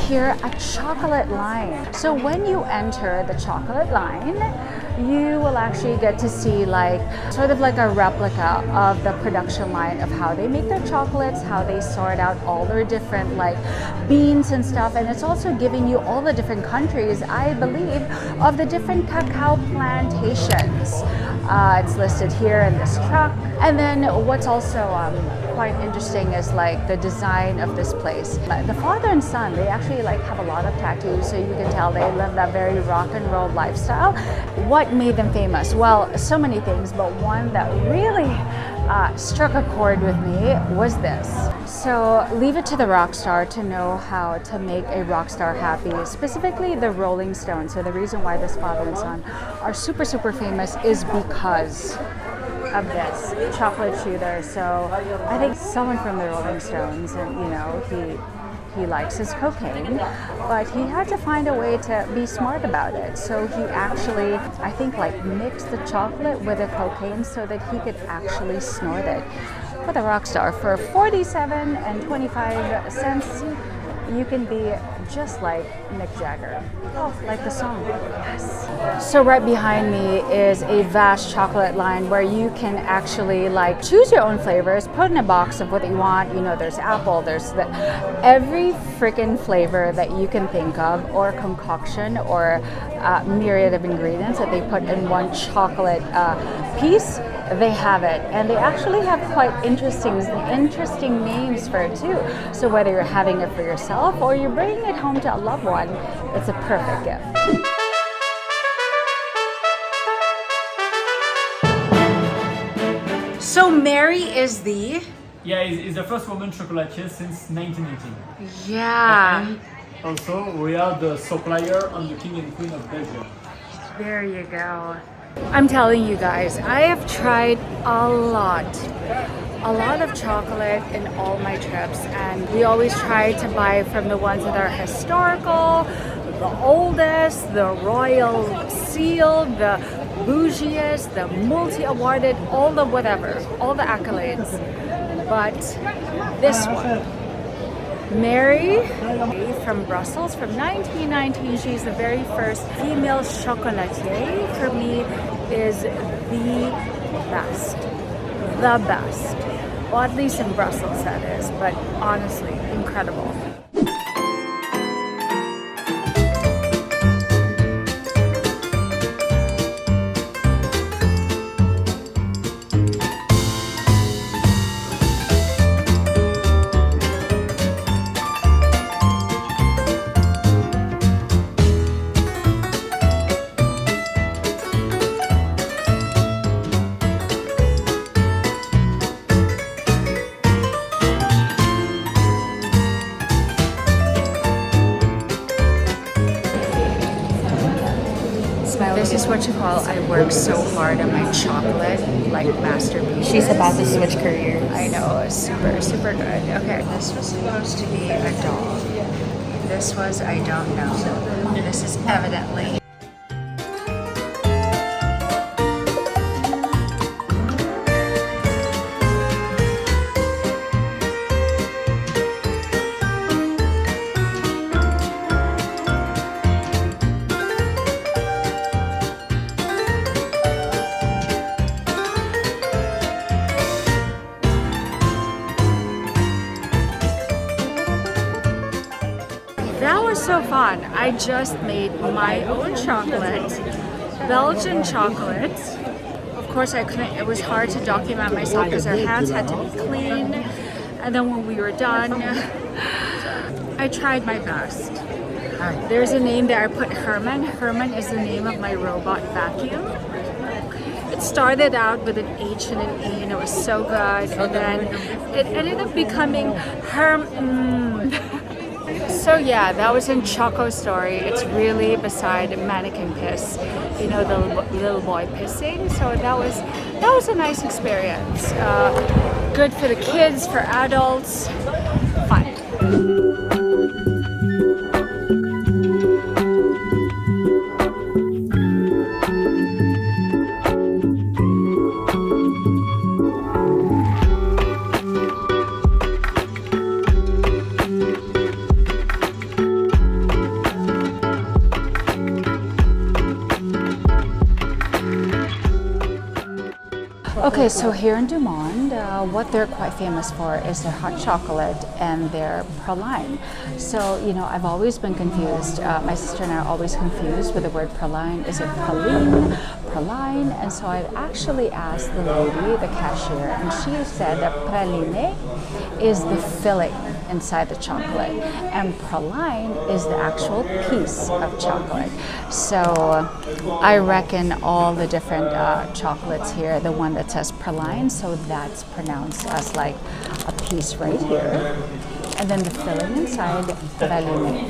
here a chocolate line. So when you enter the chocolate line, you will actually get to see like sort of like a replica of the production line of how they make their chocolates, how they sort out all their different like beans and stuff. And it's also giving you all the different countries, I believe, of the different cacao plantations. It's listed here in this truck. And then what's also quite interesting is like the design of this place. The father and son, they actually like have a lot of tattoos, so you can tell they live that very rock and roll lifestyle. What made them famous? Well, so many things, but one that really struck a chord with me was this. So leave it to the rock star to know how to make a rock star happy, specifically the Rolling Stones. So the reason why this father and son are super, super famous is because of this chocolate shooter. So I think someone from the Rolling Stones, and you know, he likes his cocaine, but he had to find a way to be smart about it. So he actually, I think, like mixed the chocolate with the cocaine so that he could actually snort it. With a rock star, for 47 and 25 cents, you can be just like Mick Jagger. Oh, like the song. Yes. So right behind me is a vast chocolate line where you can actually like choose your own flavors, put in a box of what you want. You know, there's apple, there's every freaking flavor that you can think of, or concoction, or myriad of ingredients that they put in one chocolate piece. They have it, and they actually have quite interesting names for it too. So whether you're having it for yourself or you're bringing it home to a loved one, it's a perfect gift. So Mary is the... Yeah, is the first woman chocolatier since 1918. Yeah. And also, we are the supplier on the King and Queen of Belgium. There you go. I'm telling you guys, I have tried a lot of chocolate in all my trips, and we always try to buy from the ones that are historical, the oldest, the royal seal, the bougiest, the multi-awarded, all the whatever, all the accolades. But this one, Mary from Brussels from 1919. She's the very first female chocolatier. For me, is the best. The best. Well, at least in Brussels, that is. But honestly, incredible. This is what you call, I work so hard on my chocolate, like masterpiece. She's about to switch careers. I know, super, super good. Okay, this was supposed to be a dog. This was, I don't know. This is evidently... That was so fun. I just made my own chocolate, Belgian chocolate. Of course I couldn't, it was hard to document myself because our hands had to be clean. And then when we were done, I tried my best. There's a name there, I put Herman. Herman is the name of my robot vacuum. It started out with an H and an E and it was so good. And then it ended up becoming So yeah, that was in Choco's story. It's really beside mannequin piss, you know, the little boy pissing. So that was a nice experience. Good for the kids, for adults, fun. Okay, so here in Dumont, what they're quite famous for is their hot chocolate and their praline. So, you know, I've always been confused. My sister and I are always confused with the word praline. Is it praline, praline? And so I've actually asked the lady, the cashier, and she said that praline is the filling inside the chocolate, and praline is the actual piece of chocolate. So I reckon all the different chocolates here, the one that says praline, so that's pronounced as like a piece right here, and then the filling inside, praline.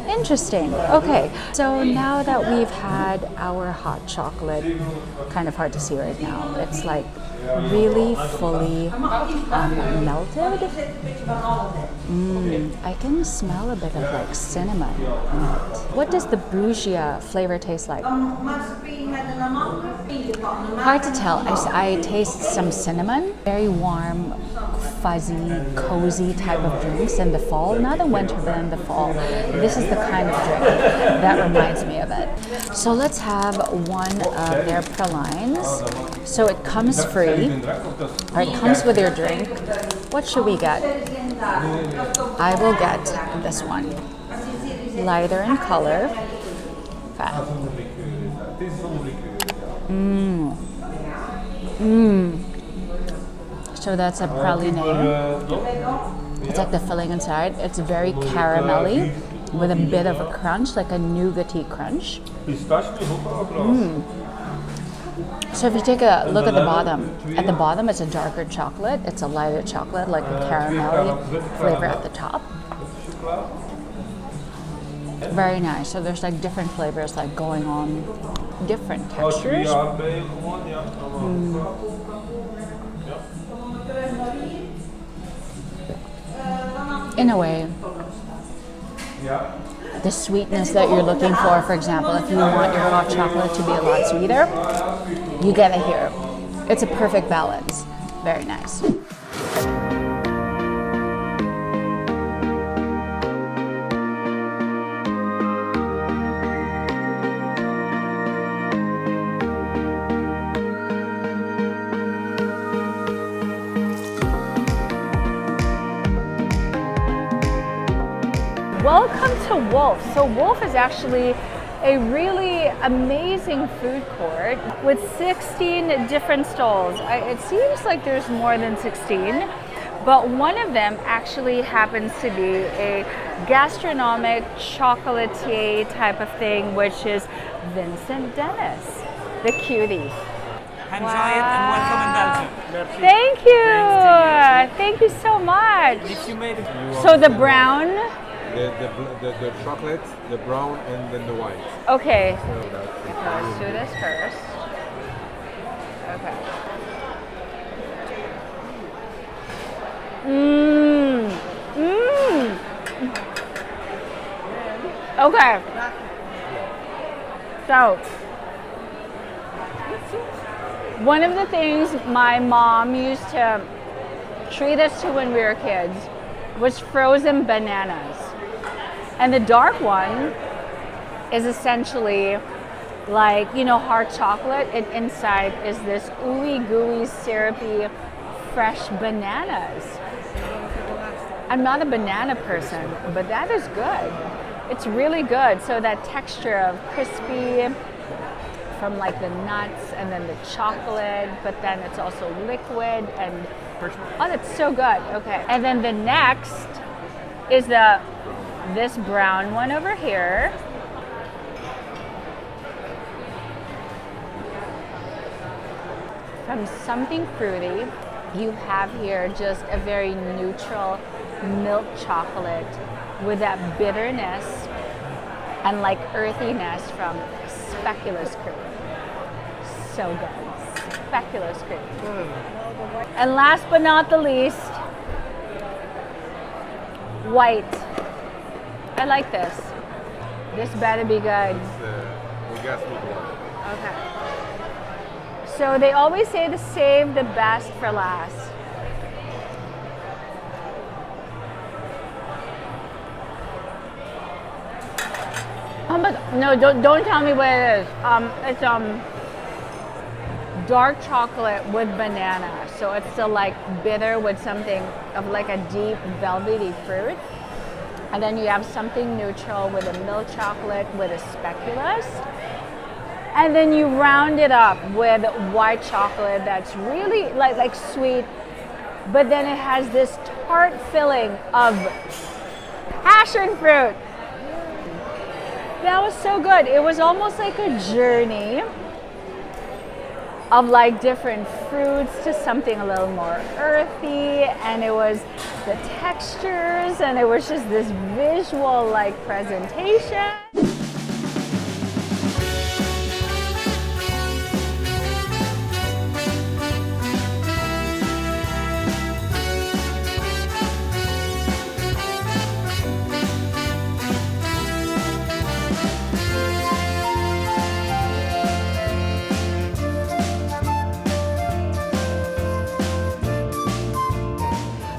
Interesting. Okay, so now that we've had our hot chocolate, kind of hard to see right now, it's like really fully melted. I can smell a bit of like cinnamon in it. What does the Bruges flavor taste like? Hard to tell. I taste some cinnamon, very warm, fuzzy, cozy type of drinks in the fall. Not in winter, but in the fall. This is the kind of drink that reminds me of it. So let's have one of their pralines. So it comes free, or it comes with your drink. What should we get? I will get this one. Lighter in color. Okay. So that's a praline. It's like the filling inside. It's very caramelly with a bit of a crunch, like a nougaty crunch. So if you take a look at the bottom it's a darker chocolate. It's a lighter chocolate, like a caramelly flavor at the top. Very nice. So there's like different flavors like going on, different textures. In a way, the sweetness that you're looking for example, if you want your hot chocolate to be a lot sweeter, you get it here. It's a perfect balance. Very nice. Welcome to Wolf. So Wolf is actually a really amazing food court with 16 different stalls. It seems like there's more than 16, but one of them actually happens to be a gastronomique chocolatier type of thing, which is Vincent Denis, the cutie. Enjoy it and welcome in Belgium. Thank you. Thank you so much. If you made it. So the brown. The chocolate, the brown, and then the white. Okay. So that's Let's do this first. Okay. Okay. So, one of the things my mom used to treat us to when we were kids was frozen bananas. And the dark one is essentially like, you know, hard chocolate, and inside is this ooey gooey, syrupy, fresh bananas. I'm not a banana person, but that is good. It's really good. So that texture of crispy from like the nuts and then the chocolate, but then it's also liquid and oh, that's so good. Okay. And then the next is this brown one over here. From something fruity, you have here just a very neutral milk chocolate with that bitterness and like earthiness from speculoos cream. So good. Speculoos cream. And last but not the least, white. I like this. This better be good. the gastronomique one. Okay. So they always say to save the best for last. Oh my God. No, don't tell me what it is. It's dark chocolate with banana. So it's still like bitter with something of like a deep velvety fruit. And then you have something neutral with a milk chocolate with a speculoos. And then you round it up with white chocolate that's really like sweet, but then it has this tart filling of passion fruit. That was so good. It was almost like a journey of like different fruits to something a little more earthy, and it was the textures, and it was just this visual like presentation.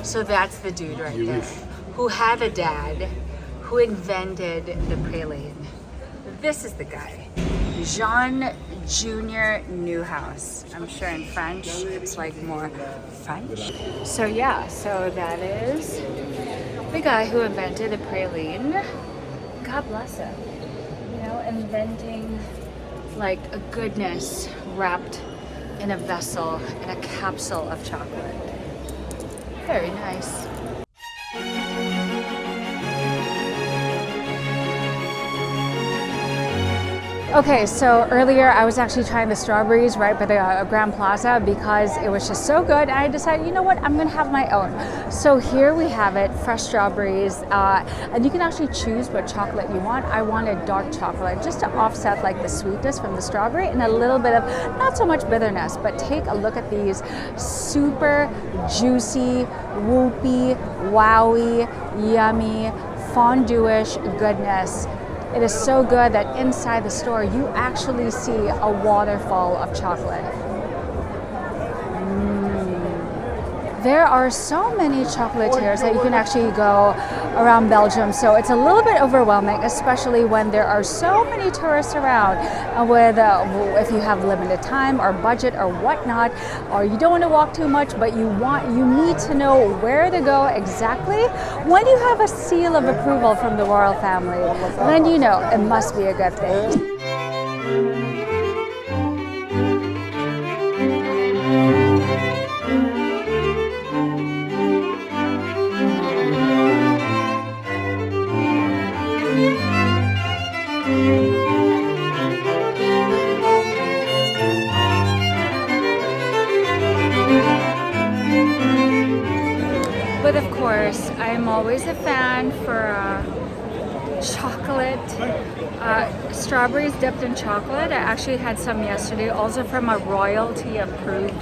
So that's the dude right there, who had a dad who invented the praline. This is the guy, Jean Junior Neuhaus. I'm sure in French it's like more French. So yeah, so that is the guy who invented the praline. God bless him. You know, inventing like a goodness wrapped in a vessel, in a capsule of chocolate. Very nice. Okay, so earlier I was actually trying the strawberries right by the Grand Plaza because it was just so good. I decided, you know what, I'm gonna have my own. So here we have it, fresh strawberries, and you can actually choose what chocolate you want. I wanted dark chocolate just to offset like the sweetness from the strawberry and a little bit of not so much bitterness, but take a look at these super juicy, whoopy, wowy, yummy, fondue-ish goodness. It is so good that inside the store you actually see a waterfall of chocolate. There are so many chocolatiers that you can actually go around Belgium, so it's a little bit overwhelming, especially when there are so many tourists around. With if you have limited time or budget or whatnot, or you don't want to walk too much, but you need to know where to go exactly. When you have a seal of approval from the royal family, then you know it must be a good thing. But of course, I'm always a fan for chocolate, strawberries dipped in chocolate. I actually had some yesterday, also from a royalty approved,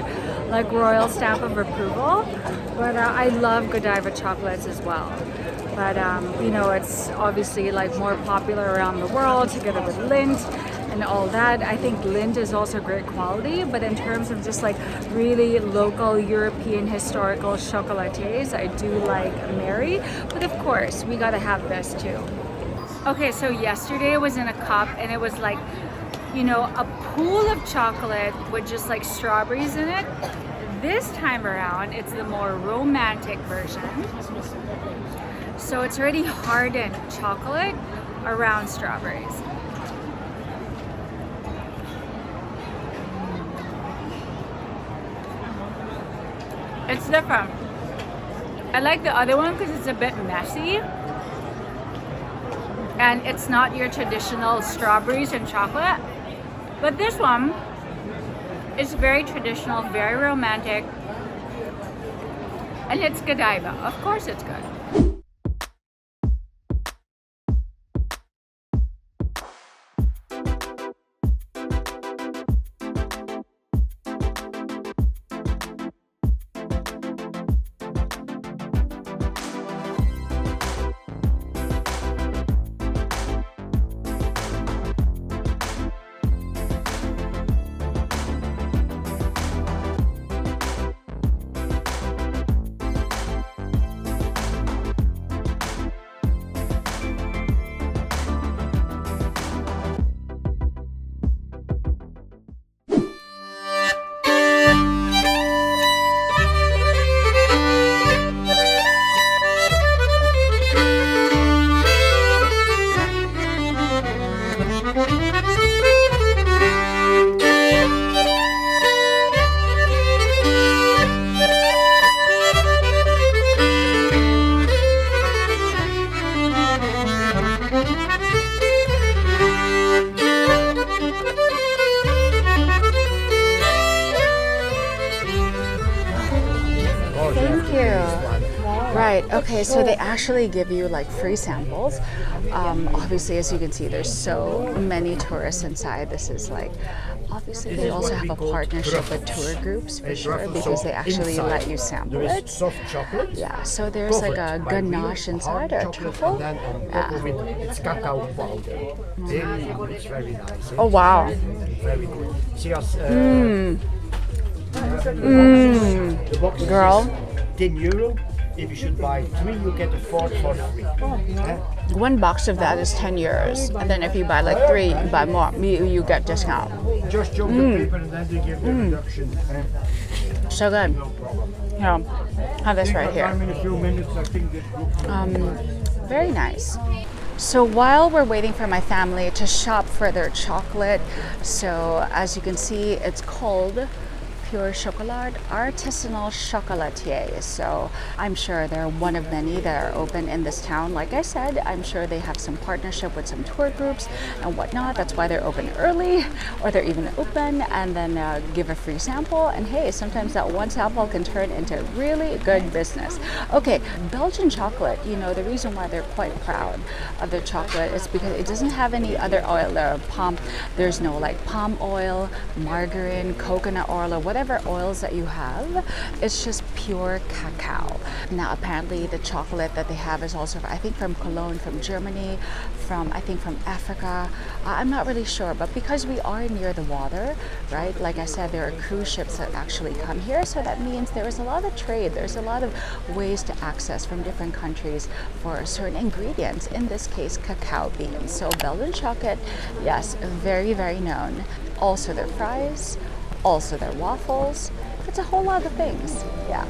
like royal stamp of approval. But I love Godiva chocolates as well. But you know, it's obviously like more popular around the world together with Lindt and all that. I think Lindt is also great quality, but in terms of just like really local European historical chocolatiers, I do like Mary. But of course, we gotta have this too. Okay, so yesterday I was in a cup and it was like, you know, a pool of chocolate with just like strawberries in it. This time around, it's the more romantic version. So it's already hardened chocolate around strawberries. It's different. I like the other one because it's a bit messy. And it's not your traditional strawberries and chocolate. But this one is very traditional, very romantic. And it's Godiva. Of course it's good. thank you. Right, okay, so they actually give you like free samples. Obviously, as you can see, there's so many tourists inside. This is like, obviously they also have a partnership with tour groups for sure, because they actually let you sample There is it. soft chocolate. Yeah, so there's like a ganache inside, or a truffle. And then on top of it, it's cacao powder. Very good, it's very nice. Oh wow. Very good. See us. The box Girl. is €10. If you should buy 3, you get a 4 for free. One box of that is 10 euros, and then if you buy like 3, you buy more, you get discount. Just show the paper and then they give the reduction. So good. Here, have this right here. In a few minutes, I think that Very nice. So while we're waiting for my family to shop for their chocolate, so as you can see, it's called Pur Chocolat Artisanal Chocolatier. So I'm sure they're one of many that are open in this town. Like I said, I'm sure they have some partnership with some tour groups and whatnot. That's why they're open early, or they're even open and then give a free sample. And hey, sometimes that one sample can turn into really good business. Okay, Belgian chocolate, you know, the reason why they're quite proud of their chocolate is because it doesn't have any other oil. There's no like palm oil, margarine, coconut oil, or whatever oils that you have. It's just pure cacao. Now apparently the chocolate that they have is also, I think, from Cologne, from Germany, from Africa. I'm not really sure, but because we are near the water, right, like I said, there are cruise ships that actually come here, so that means there is a lot of trade. There's a lot of ways to access from different countries for certain ingredients, in this case cacao beans. So Belgian chocolate, yes, very, very known. Also their fries, also their waffles. It's a whole lot of things. Yeah.